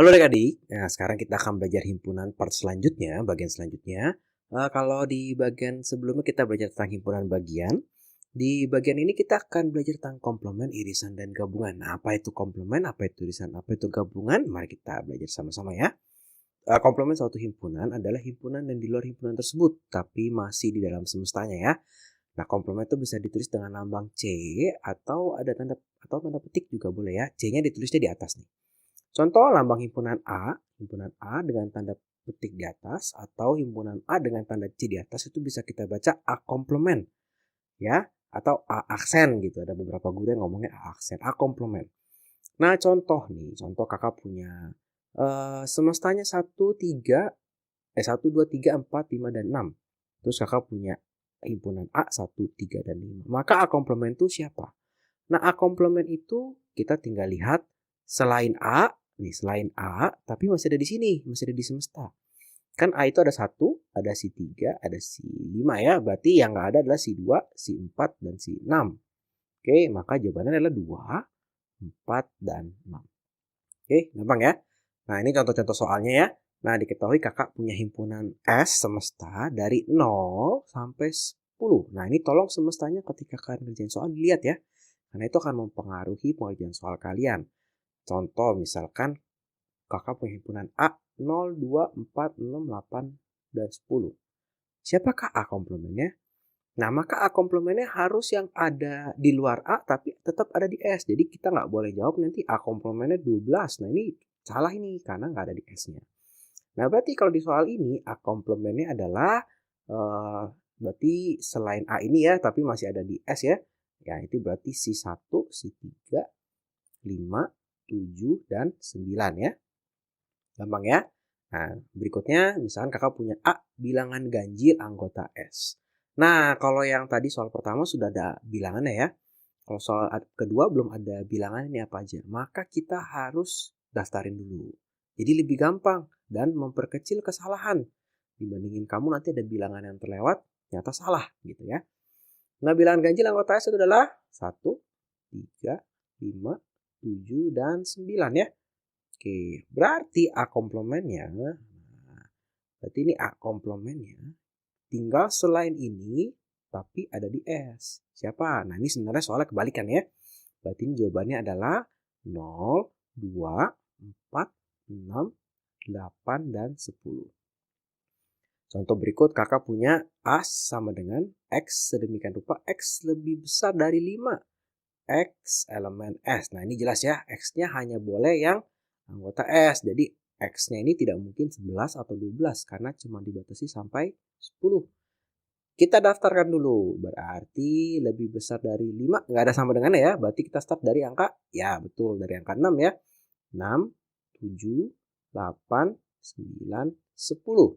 Halo adik-adik, nah sekarang kita akan belajar himpunan part selanjutnya, bagian selanjutnya. Kalau di bagian sebelumnya kita belajar tentang himpunan bagian. Di bagian ini kita akan belajar tentang komplement, irisan, dan gabungan. Nah, apa itu komplement, apa itu irisan, apa itu gabungan? Mari kita belajar sama-sama ya. Komplement suatu himpunan adalah himpunan dan di luar himpunan tersebut, tapi masih di dalam semestanya ya. Nah, komplement itu bisa ditulis dengan lambang C atau ada tanda petik juga boleh ya. C-nya ditulisnya di atas nih. Contoh lambang himpunan A dengan tanda petik di atas atau himpunan A dengan tanda C di atas itu bisa kita baca A komplement ya atau A aksen gitu. Ada beberapa guru yang ngomongnya A aksen, A komplement. Nah, contoh kakak punya semestanya 1, 2, 3, 4, 5, dan 6. Terus kakak punya himpunan A 1, 3, dan 5. Maka A komplement itu siapa? Nah, A komplement itu kita tinggal lihat selain A, selain A, tapi masih ada di sini, masih ada di semesta. Kan A itu ada 1, ada si 3, ada si 5 ya. Berarti yang nggak ada adalah si 2, si 4, dan si 6. Oke, maka jawabannya adalah 2, 4, dan 6. Oke, gampang ya. Nah, ini contoh-contoh soalnya ya. Nah, diketahui kakak punya himpunan S semesta dari 0 sampai 10. Nah, ini tolong semestanya ketika kalian ngerjain soal dilihat ya. Karena itu akan mempengaruhi pengerjaan soal kalian. Contoh misalkan kakak punya himpunan A 0, 2, 4, 6, 8, dan 10. Siapakah A komplemennya? Nah, maka A komplemennya harus yang ada di luar A tapi tetap ada di S. Jadi kita nggak boleh jawab nanti A komplemennya 12. Nah, ini salah ini karena nggak ada di S-nya. Nah, berarti kalau di soal ini A komplemennya adalah berarti selain A ini ya, tapi masih ada di S ya. Ya, itu berarti si 1, si 3, 5, 7, dan 9 ya. Gampang ya. Nah, berikutnya misalkan kakak punya A bilangan ganjil anggota S. Nah, kalau yang tadi soal pertama sudah ada bilangannya ya. Kalau soal kedua belum ada bilangan ini apa aja. Maka kita harus daftarin dulu. Jadi lebih gampang dan memperkecil kesalahan. Dibandingin kamu nanti ada bilangan yang terlewat, ternyata salah gitu ya. Nah, bilangan ganjil anggota S itu adalah 1, 3, 5, 7, dan 9 ya. Oke, berarti A komplementnya, berarti ini A komplementnya tinggal selain ini tapi ada di S. Siapa? Nah, ini sebenarnya soalnya kebalikan ya. Berarti ini jawabannya adalah 0, 2, 4, 6, 8, dan 10. Contoh berikut kakak punya A sama dengan X sedemikian rupa X lebih besar dari 5. X elemen S. Nah, ini jelas ya. X-nya hanya boleh yang anggota S. Jadi X-nya ini tidak mungkin 11 atau 12 karena cuma dibatasi sampai 10. Kita daftarkan dulu. Berarti lebih besar dari 5. Nggak ada sama dengannya ya. Berarti kita start dari angka, ya betul, dari angka 6 ya. 6, 7, 8, 9, 10.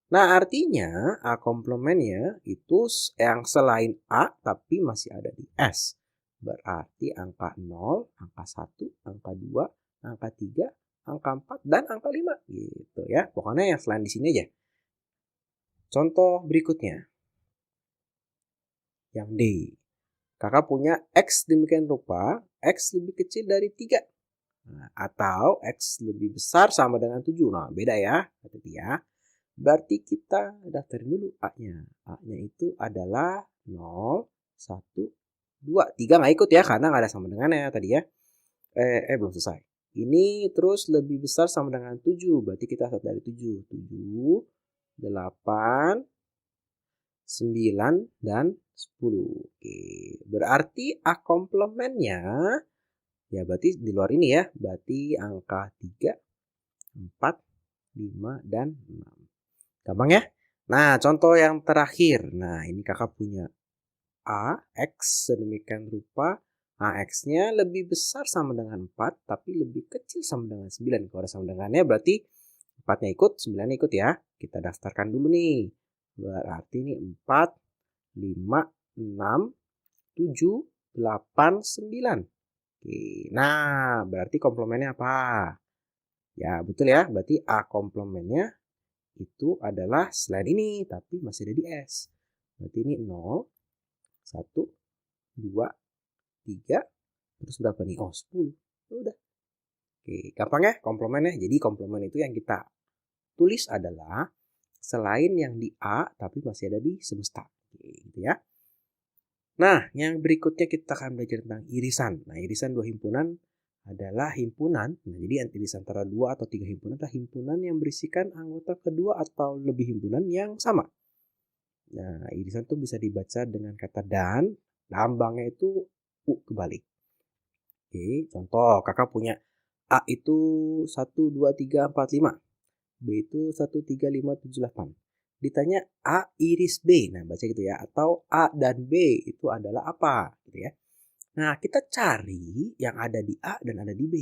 Nah, artinya A komplementnya itu yang selain A tapi masih ada di S. Berarti angka 0, angka 1, angka 2, angka 3, angka 4, dan angka 5. Gitu ya. Pokoknya yang selain di sini aja. Contoh berikutnya. Yang D. Kakak punya X demikian rupa, X lebih kecil dari 3. Nah, atau X lebih besar sama dengan 7. Nah, beda ya. Berarti ya. Berarti kita daftarin dulu A-nya. A-nya itu adalah 0, 1, 2. 3 nggak ikut ya karena nggak ada sama dengannya tadi ya. Belum selesai. Ini terus lebih besar sama dengan 7. Berarti kita start dari 7. 7, 8, 9, dan 10. Oke. Berarti A komplementnya ya berarti di luar ini ya. Berarti angka 3, 4, 5, dan 6. Gampang ya? Nah, contoh yang terakhir. Nah, ini kakak punya A, X sedemikian rupa. X-nya lebih besar sama dengan 4, tapi lebih kecil sama dengan 9. Kalau ada sama dengannya berarti 4-nya ikut, 9-nya ikut ya. Kita daftarkan dulu nih. Berarti ini 4, 5, 6, 7, 8, 9. Oke. Nah, berarti komplemennya apa? Ya, betul ya. Berarti A komplemennya itu adalah selain ini tapi masih ada di S. Berarti ini 0, 1, 2, 3, terus berapa nih? Oh, 10. Udah. Oke, gampang ya komplemennya. Jadi komplemen itu yang kita tulis adalah selain yang di A tapi masih ada di semesta. Oke, gitu ya. Nah, yang berikutnya kita akan belajar tentang irisan. Nah, irisan dua himpunan adalah himpunan. Nah, jadi irisan antara dua atau tiga himpunan adalah himpunan yang berisikan anggota kedua atau lebih himpunan yang sama. Nah, irisan itu bisa dibaca dengan kata dan, lambangnya itu U kebalik. Oke, contoh kakak punya A itu 1, 2, 3, 4, 5. B itu 1, 3, 5, 7, 8. Ditanya A iris B. Nah, baca gitu ya. Atau A dan B itu adalah apa? Gitu ya. Nah, kita cari yang ada di A dan ada di B.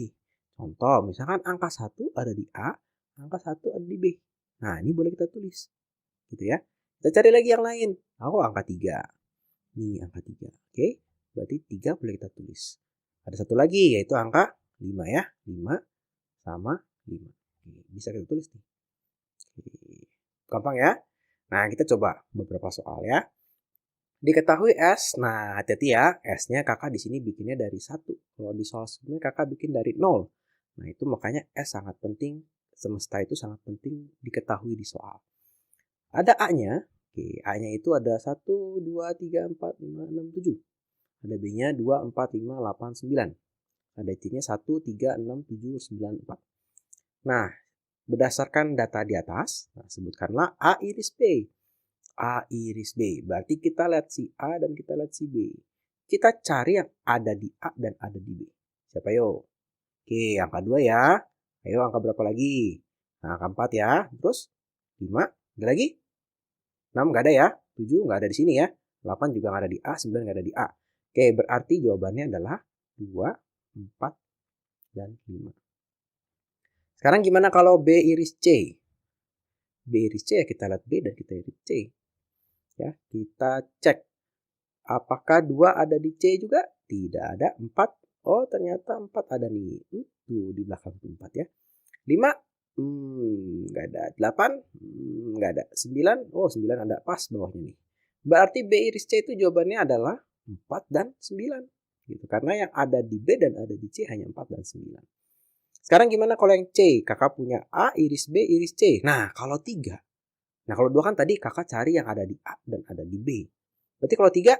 Contoh, misalkan angka 1 ada di A, angka 1 ada di B. Nah, ini boleh kita tulis. Gitu ya. Kita cari lagi yang lain. Oh, angka 3. Nih, angka 3. Oke, berarti 3 boleh kita tulis. Ada satu lagi, yaitu angka 5 ya. 5 sama 5. Oke, bisa kita tulis nih. Oke. Gampang ya. Nah, kita coba beberapa soal ya. Diketahui S, nah hati-hati ya, S-nya kakak di sini bikinnya dari 1. Kalau di soal sebelumnya kakak bikin dari 0. Nah, itu makanya S sangat penting, semesta itu sangat penting diketahui di soal. Ada A-nya, oke, A-nya itu ada 1, 2, 3, 4, 5, 6, 7. Ada B-nya 2, 4, 5, 8, 9. Ada C-nya 1, 3, 6, 7, 9, 4. Nah, berdasarkan data di atas, nah, sebutkanlah A iris B. A iris B. Berarti kita lihat si A dan kita lihat si B. Kita cari yang ada di A dan ada di B. Siapa yo? Oke, angka 2 ya. Ayo angka berapa lagi? Nah, angka 4 ya. Terus 5. Ada lagi? 6 nggak ada ya. 7 nggak ada di sini ya. 8 juga nggak ada di A. 9 nggak ada di A. Oke, berarti jawabannya adalah 2, 4, dan 5. Sekarang gimana kalau B iris C? B iris C ya kita lihat B dan kita iris C. Ya, kita cek. Apakah 2 ada di C juga? Tidak ada. 4. Oh, ternyata 4 ada nih. Tuh, di belakang 4 ya. 5. Nggak ada. 8. Nggak ada. 9. Oh, 9 ada pas bawahnya nih. Berarti B iris C itu jawabannya adalah 4 dan 9. Gitu. Karena yang ada di B dan ada di C hanya 4 dan 9. Sekarang gimana kalau yang C? Kakak punya A iris B iris C. Nah, kalau 3. Nah, kalau 2 kan tadi kakak cari yang ada di A dan ada di B. Berarti kalau 3,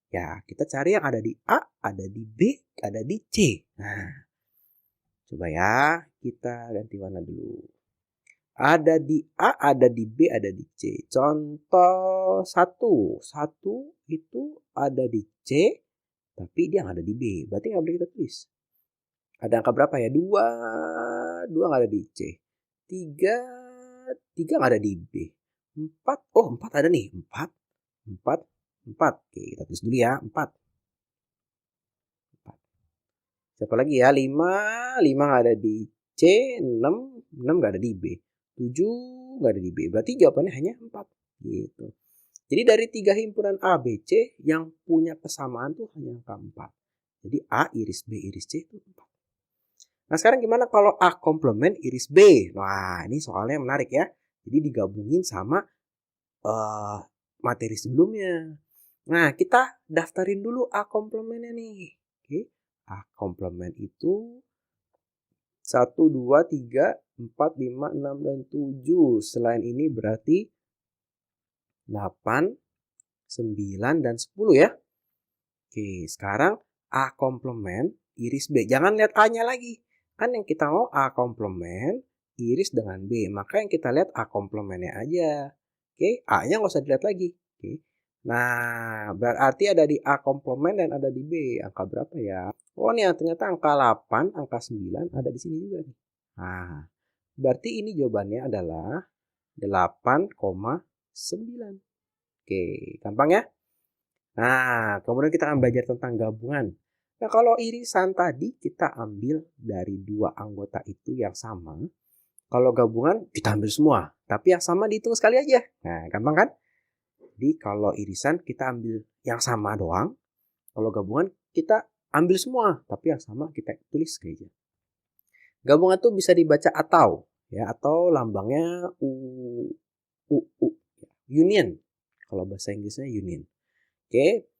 ya kita cari yang ada di A, ada di B, ada di C. Nah, coba ya, kita ganti warna dulu. Ada di A, ada di B, ada di C. Contoh 1. 1 itu ada di C, tapi dia nggak ada di B. Berarti nggak boleh kita tulis. Ada angka berapa ya? 2. 2 nggak ada di C. 3. 3 nggak ada di B. 4. Oh, 4 ada nih. 4. 4. 4. Oke, kita tulis dulu ya. 4. Siapa lagi ya? 5. 5 nggak ada di C. 6. 6 nggak ada di B. 7 nggak ada di B. Berarti jawabannya hanya 4. Gitu. Jadi dari 3 himpunan A, B, C yang punya kesamaan tuh hanya angka 4. Jadi A iris B iris C itu 4. Nah, sekarang gimana kalau A komplement iris B? Wah, ini soalnya menarik ya. Jadi digabungin sama materi sebelumnya. Nah, kita daftarin dulu A komplementnya nih. Oke. A komplement itu 1, 2, 3, 4, 5, 6, dan 7. Selain ini berarti 8, 9, dan 10 ya. Oke, sekarang A komplement iris B. Jangan lihat A-nya lagi. Kan yang kita mau A komplement iris dengan B. Maka yang kita lihat A komplementnya aja. Oke, A-nya nggak usah dilihat lagi. Oke. Nah, berarti ada di A komplement dan ada di B. Angka berapa ya? Oh, nih ternyata angka 8, angka 9 ada di sini juga nih. Nah, berarti ini jawabannya adalah 8,9. Oke, gampang ya? Nah, kemudian kita akan belajar tentang gabungan. Nah, kalau irisan tadi kita ambil dari 2 anggota itu yang sama. Kalau gabungan kita ambil semua, tapi yang sama dihitung sekali aja. Nah, gampang kan? Jadi kalau irisan kita ambil yang sama doang. Kalau gabungan kita ambil semua, tapi yang sama kita tulis sekali aja. Gabungan tuh bisa dibaca atau ya, atau lambangnya U. Union. Kalau bahasa Inggrisnya union. Oke.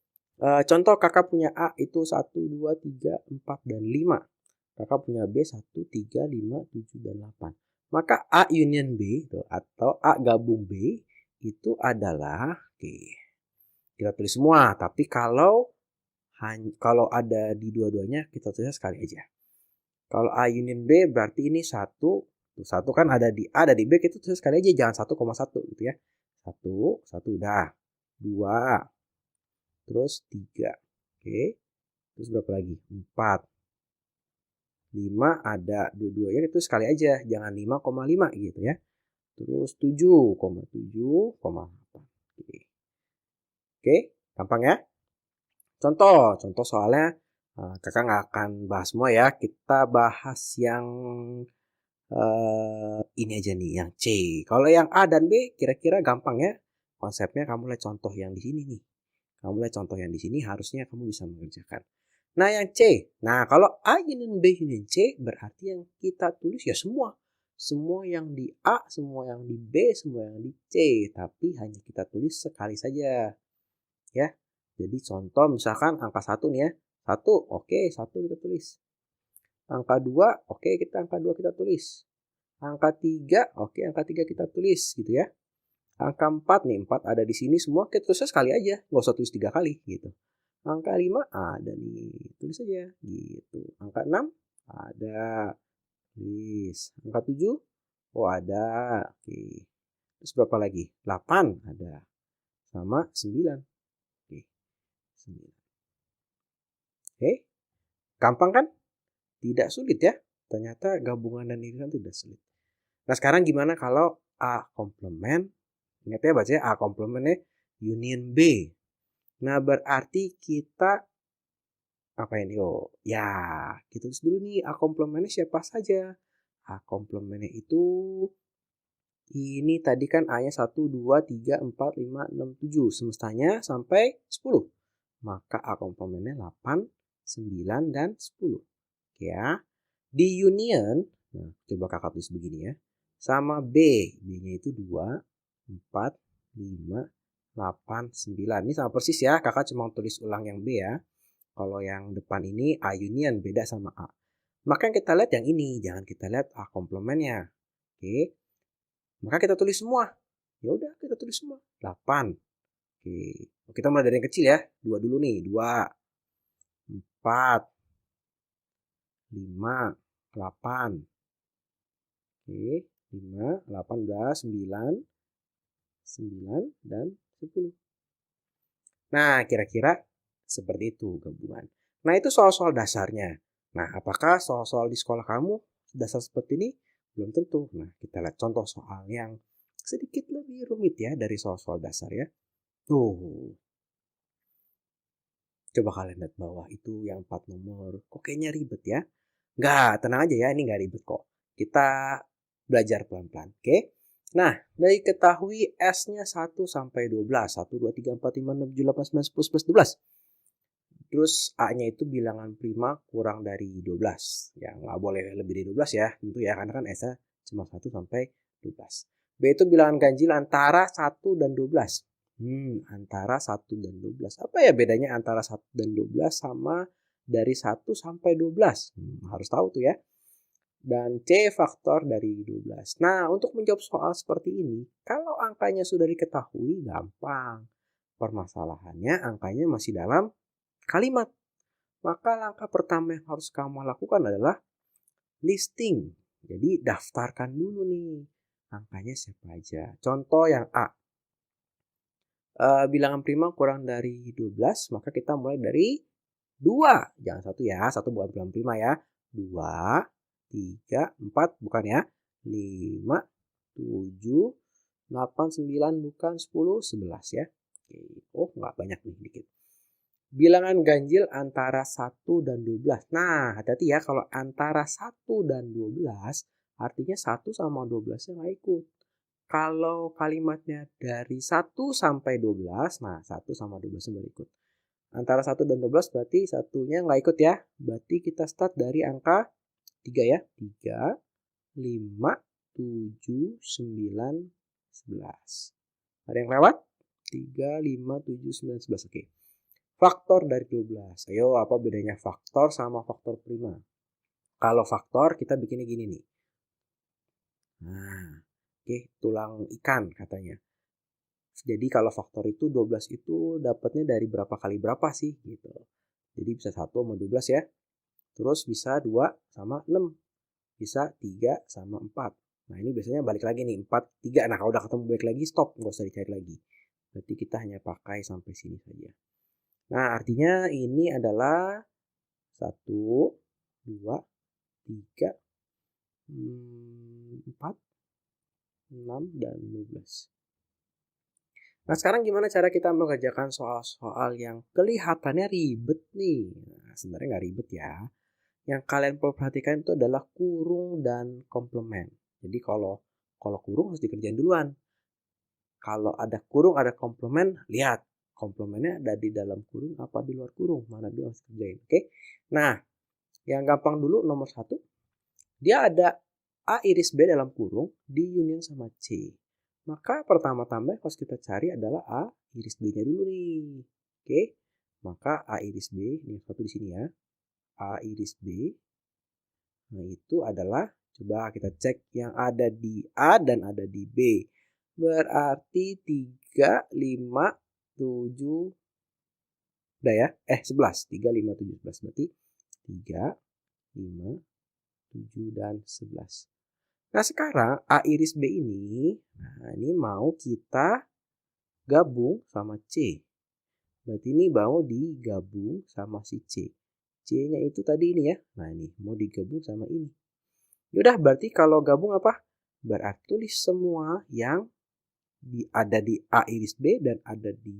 Contoh kakak punya A itu 1, 2, 3, 4, dan 5. Kakak punya B 1, 3, 5, 7, dan 8. Maka A union B atau A gabung B itu adalah, oke, kita tulis semua. Tapi kalau ada di dua-duanya, kita tulisnya sekali aja. Kalau A union B berarti ini 1. Satu kan ada di A, ada di B, kita tulis sekali aja, jangan 1,1 gitu ya. 1 udah. 2, terus 3. Oke. Terus berapa lagi? 4. 5 ada dua-duanya, itu sekali aja, jangan 5,5 gitu ya. Terus 7,7,8. Oke, gampang ya. Contoh soalnya kakak nggak akan bahas semua ya. Kita bahas yang ini aja nih, yang C. Kalau yang A dan B kira-kira gampang ya. Konsepnya kamu lihat contoh yang di sini nih. Kamu lihat contoh yang di sini, harusnya kamu bisa mengerjakan. Nah, yang C. Nah, kalau A union B union C berarti yang kita tulis ya semua. Semua yang di A, semua yang di B, semua yang di C. Tapi hanya kita tulis sekali saja. Ya. Jadi contoh misalkan angka 1 nih ya. 1, oke, 1 kita tulis. Angka 2, oke, angka 2 kita tulis. Angka 3, oke, angka 3 kita tulis gitu ya. Angka 4 nih, 4 ada di sini semua, kita tulisnya sekali aja. Nggak usah tulis 3 kali gitu. Angka 5 ada nih, tulis aja gitu. Angka 6 ada, tulis. Angka 7, oh ada, oke. Terus berapa lagi? 8 ada. Sama 9. Oke, 9. Oke, gampang kan? Tidak sulit ya. Ternyata gabungan dan irisan tidak sulit. Nah sekarang gimana kalau A komplement? Ingat ya bacanya A komplementnya union B. Nah berarti kita apa ini? Oh ya, kita tulis dulu nih A komplementnya siapa saja. A komplementnya itu ini tadi kan A-nya 1, 2, 3, 4, 5, 6, 7. Semestanya sampai 10. Maka A komplementnya 8, 9, dan 10. Oke ya. Di union, nah coba kakak tulis begini ya. Sama B. B-nya itu 2, 4, 5, 8, 9. Ini sama persis ya. Kakak cuma tulis ulang yang B ya. Kalau yang depan ini A union beda sama A. Maka yang kita lihat yang ini. Jangan kita lihat A komplementnya. Oke. Maka kita tulis semua. Ya udah kita tulis semua. 8. Oke. Kita mulai dari yang kecil ya. 2 dulu nih. 2, 4, 5, 8. Oke. 5, 8 udah. 9, 9, dan 10. Nah, kira-kira seperti itu gabungan. Nah, itu soal-soal dasarnya. Nah, apakah soal-soal di sekolah kamu dasar seperti ini? Belum tentu. Nah, kita lihat contoh soal yang sedikit lebih rumit ya dari soal-soal dasar ya. Tuh. Coba kalian lihat bawah itu yang 4 nomor. Kok kayaknya ribet ya? Nggak, tenang aja ya. Ini nggak ribet kok. Kita belajar pelan-pelan. Oke? Nah, dari ketahui S-nya 1 sampai 12. 1, 2, 3, 4, 5, 6, 7, 8, 9, 10, 11, 12. Terus A-nya itu bilangan prima kurang dari 12. Ya, nggak boleh lebih dari 12 ya. Tentu ya, karena kan S-nya cuma 1 sampai 12. B itu bilangan ganjil antara 1 dan 12. Antara 1 dan 12. Apa ya bedanya antara 1 dan 12 sama dari 1 sampai 12? Harus tahu tuh ya. Dan C faktor dari 12. Nah, untuk menjawab soal seperti ini, kalau angkanya sudah diketahui, gampang. Permasalahannya angkanya masih dalam kalimat. Maka langkah pertama yang harus kamu lakukan adalah listing. Jadi daftarkan dulu nih angkanya siapa aja. Contoh yang A. Bilangan prima kurang dari 12, maka kita mulai dari 2. Jangan 1 ya, 1 bukan bilangan prima ya. 2, 3, 4 bukan ya. 5, 7, 8, 9 bukan 10, 11 ya. Oke. Oh nggak banyak nih, dikit. Bilangan ganjil antara 1 dan 12. Nah, hati-hati ya kalau antara 1 dan 12, artinya 1 sama 12-nya nggak ikut. Kalau kalimatnya dari 1 sampai 12, nah 1 sama 12-nya baru ikut. Antara 1 dan 12 berarti satunya nggak ikut ya. Berarti kita start dari angka 3 ya. 3, 5, 7, 9, 11. Ada yang lewat? 3, 5, 7, 9, 11. Oke. Faktor dari 12. Ayo, apa bedanya faktor sama faktor prima? Kalau faktor kita bikinnya gini nih. Nah, oke, tulang ikan katanya. Jadi kalau faktor itu 12 itu dapatnya dari berapa kali berapa sih gitu. Jadi bisa 1 sama 12 ya. Terus bisa 2 sama 6. Bisa 3 sama 4. Nah ini biasanya balik lagi nih 4, 3. Nah kalau udah ketemu balik lagi stop. Nggak usah dicari lagi. Berarti kita hanya pakai sampai sini saja. Nah artinya ini adalah 1, 2, 3, 4, 6, dan 12. Nah, sekarang gimana cara kita mengerjakan soal-soal yang kelihatannya ribet nih? Nah, sebenarnya nggak ribet ya. Yang kalian perlu perhatikan itu adalah kurung dan komplement. Jadi kalau kurung harus dikerjain duluan. Kalau ada kurung, ada komplement, lihat komplemennya ada di dalam kurung apa di luar kurung. Mana dia harus kerjain. Oke? Nah, yang gampang dulu nomor 1. Dia ada A iris B dalam kurung di union sama C. Maka pertama-tama yang harus kita cari adalah A iris B-nya dulu nih. Oke, maka A iris B, ini satu di sini ya. A iris B, nah itu adalah, coba kita cek yang ada di A dan ada di B. Berarti 3, 5, 7, udah ya? 11, 3, 5, 7, 11. Berarti 3, 5, 7, dan 11. Nah sekarang A iris B ini, nah ini mau kita gabung sama C. Berarti ini mau digabung sama si C. C-nya itu tadi ini ya. Nah ini mau digabung sama ini. Yaudah berarti kalau gabung apa? Berarti tulis semua yang ada di A iris B dan ada di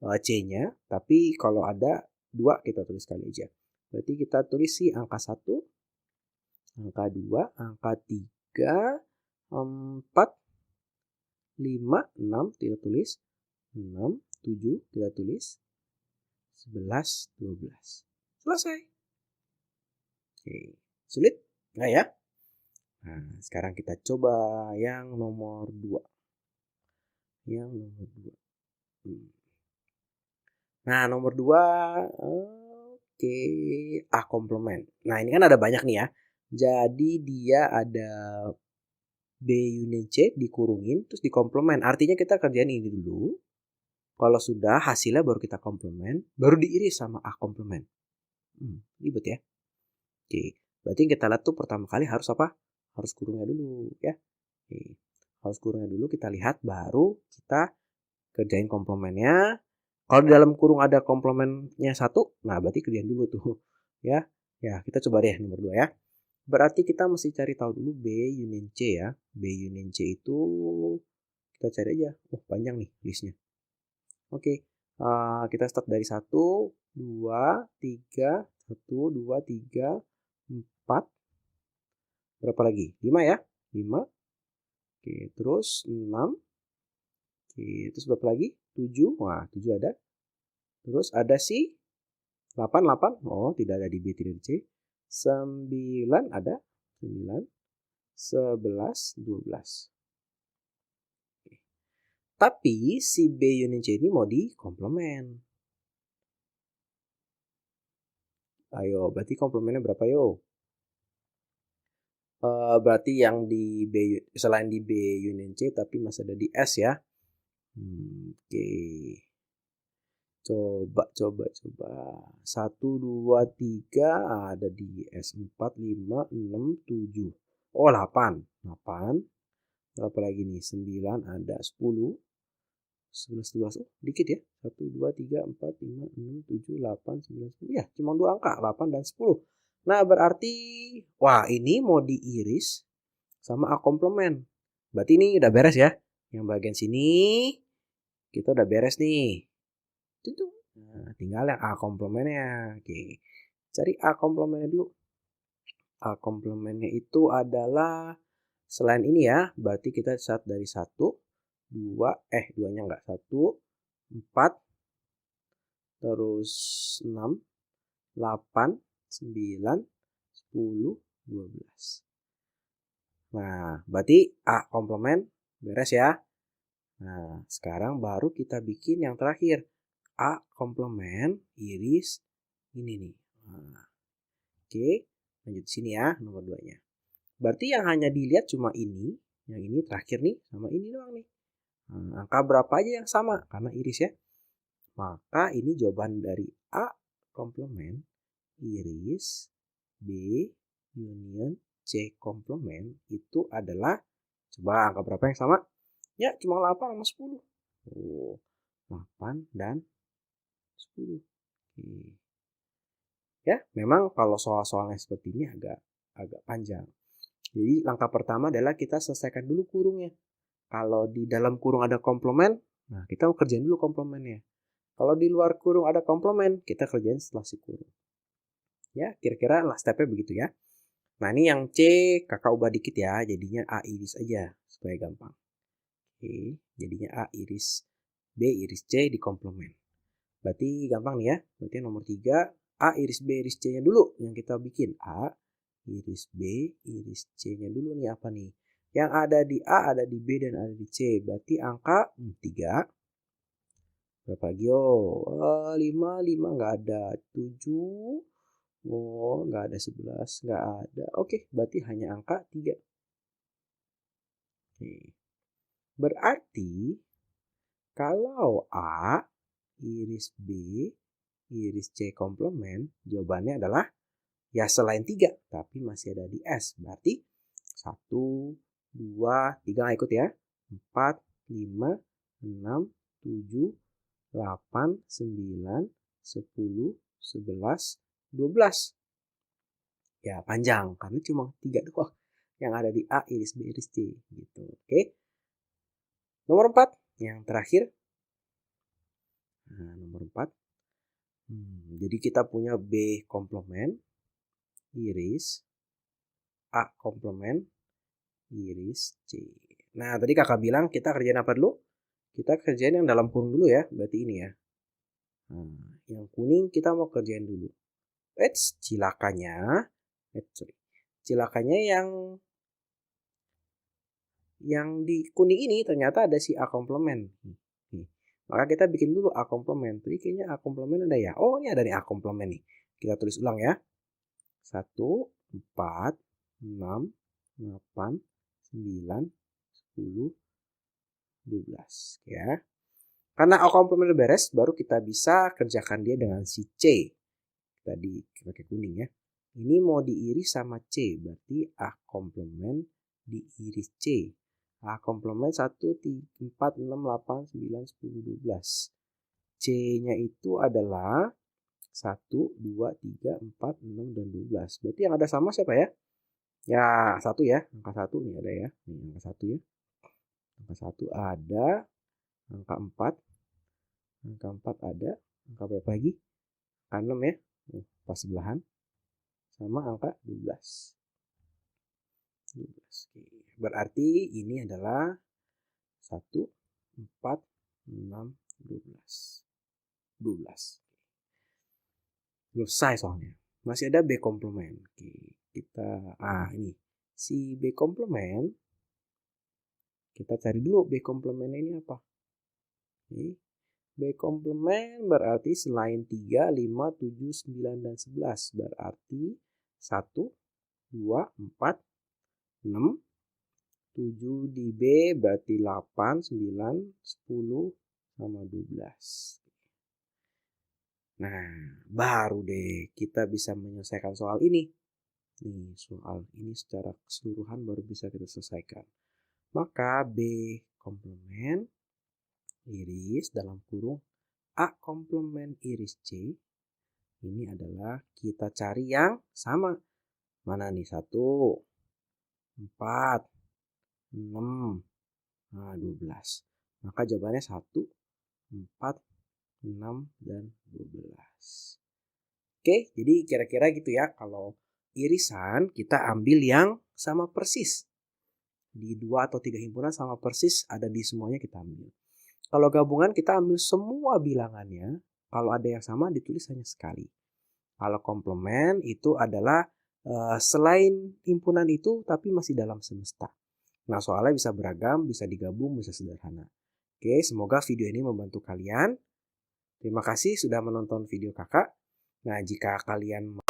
C-nya. Tapi kalau ada 2 kita tulis sekali aja. Berarti kita tulis si angka 1, angka 2, angka 3, 4, 5, 6 tidak tulis, 6, 7 tidak tulis, 11, 12. Selesai. Oke, sulit? Nggak ya? Nah, sekarang kita coba yang nomor 2. Yang nomor 2. Nah, nomor 2, oke, A komplement. Nah, ini kan ada banyak nih ya. Jadi dia ada B union C dikurungin terus dikomplement. Artinya kita kerjain ini dulu. Kalau sudah hasilnya baru kita komplement, baru diiris sama A komplement. Ribet ya. Oke, berarti yang kita lihat tuh pertama kali harus apa? Harus kurungnya dulu ya. Oke, harus kurungnya dulu kita lihat baru kita kerjain komplemennya. Kalau di dalam kurung ada komplemennya 1, nah berarti kerjain dulu tuh ya. Ya, kita coba deh nomor 2 ya. Berarti kita mesti cari tahu dulu B union C ya. B union C itu kita cari aja. Panjang nih listnya. Oke, kita start dari 1, 2, 3, 1, 2, 3, 4. Berapa lagi? 5 ya? 5. Oke, terus 6. Oke, terus berapa lagi? 7. Wah, 7 ada. Terus ada si 8, 8. Oh, tidak ada di B, tidak di C. 9 ada. 9. 11, 12. Oke. Tapi si B union C ini mau dikomplement. Ayo, berarti komplemennya berapa yo? Berarti yang di B, selain di B union C tapi masih ada di S ya. Oke. Coba. 1, 2, 3 ada di S. 4, 5, 6, 7. Oh 8. 8. Berapa lagi nih? 9 ada. 10. 11, 12. Oh dikit ya. 1, 2, 3, 4, 5, 6, 7, 8, 9, 10. Ya cuma 2 angka. 8 dan 10. Nah berarti, wah ini mau diiris sama A komplement. Berarti ini udah beres ya. Yang bagian sini kita udah beres nih. Nah, tinggal yang A komplemennya. Oke. Cari A komplemennya dulu. A komplemennya itu adalah selain ini ya, berarti kita start dari 1, 2, 2-nya enggak, 1, 4, terus 6, 8, 9, 10, 12. Nah, berarti A komplement beres ya. Nah, sekarang baru kita bikin yang terakhir. A komplement iris ini nih. Nah, oke. Lanjut sini ya, nomor 2-nya. Berarti yang hanya dilihat cuma ini, yang ini terakhir nih, sama ini doang nih. Nah, angka berapa aja yang sama? Karena iris ya. Maka ini jawaban dari A komplement, iris, B union, C komplement itu adalah, coba angka berapa yang sama? Ya, cuma 8 sama 10. Oh, 8 dan 10. Oke. Ya, memang kalau soal-soalnya seperti ini agak panjang. Jadi langkah pertama adalah kita selesaikan dulu kurungnya. Kalau di dalam kurung ada komplement, nah kita kerjain dulu komplemennya. Kalau di luar kurung ada komplement, kita kerjain setelah si kurung. Ya, kira-kira lah stepnya begitu ya. Nah, ini yang C kakak ubah dikit ya, jadinya A iris aja supaya gampang. Oke, jadinya A iris, B iris C di komplement. Berarti gampang nih ya. Berarti nomor 3, A iris B iris C-nya dulu yang kita bikin. A iris B iris C-nya dulu nih apa nih? Yang ada di A, ada di B, dan ada di C. Berarti angka 3. Berapa lagi? 5 nggak ada. 7. Oh, nggak ada. 11 nggak ada. Oke, berarti hanya angka 3. Oke. Berarti kalau A iris B iris C komplement, jawabannya adalah ya selain 3, tapi masih ada di S. Berarti 1, 2, 3 ikut ya. 4, 5, 6, 7, 8, 9, 10, 11, 12. Ya panjang, karena cuma 3 doang yang ada di A iris B iris C. Gitu. Oke. Nomor 4, yang terakhir. Nah, nomor 4. Jadi kita punya B komplement, iris, A komplement, iris C. Nah, tadi kakak bilang kita kerjain apa dulu? Kita kerjain yang dalam kurung dulu ya, berarti ini ya. Nah, yang kuning kita mau kerjain dulu. Cilakanya yang di kuning ini ternyata ada si A komplement. Maka kita bikin dulu A komplement. Jadi kayaknya A komplement ada ya. Oh, ini ada nih A komplement nih. Kita tulis ulang ya. 1, 4, 6, 8, 9, 10, 12 ya. Karena A komplement udah beres, baru kita bisa kerjakan dia dengan si C. Tadi pakai kuning ya. Ini mau diiris sama C, berarti A komplement diiris C. A komplement 1, 4, 6, 8, 9, 10, 12. C-nya itu adalah 1, 2, 3, 4, 6, dan 12. Berarti yang ada sama siapa ya? Ya, 1 ya. Angka 1 nih ada ya. Nih, angka 1 ya. Angka 1 ada. Angka 4. Angka 4 ada. Angka berapa lagi? Angka 6 ya. Pas sebelahan. Sama angka 12. 12. Oke. Berarti ini adalah 1, 4, 6, 12. 12. Belum selesai soalnya. Masih ada B komplement. Oke. Ini. Si B komplement. Kita cari dulu B komplementnya ini apa. Oke. B komplement berarti selain 3, 5, 7, 9, dan 11. Berarti 1, 2, 4, 6, 7 di B berarti 8, 9, 10, sama 12. Nah, baru deh kita bisa menyelesaikan soal ini. Nih, soal ini secara keseluruhan baru bisa kita selesaikan. Maka B komplement iris dalam kurung A komplement iris C ini adalah kita cari yang sama. Mana nih? 1, 4, 6, 12. Maka jawabannya 1, 4, 6, dan 12. Oke, jadi kira-kira gitu ya. Kalau irisan kita ambil yang sama persis. Di 2 atau 3 himpunan sama persis, ada di semuanya kita ambil. Kalau gabungan kita ambil semua bilangannya. Kalau ada yang sama ditulis hanya sekali. Kalau komplement itu adalah selain himpunan itu tapi masih dalam semesta. Nah, soalnya bisa beragam, bisa digabung, bisa sederhana. Oke, semoga video ini membantu kalian. Terima kasih sudah menonton video kakak. Nah, jika kalian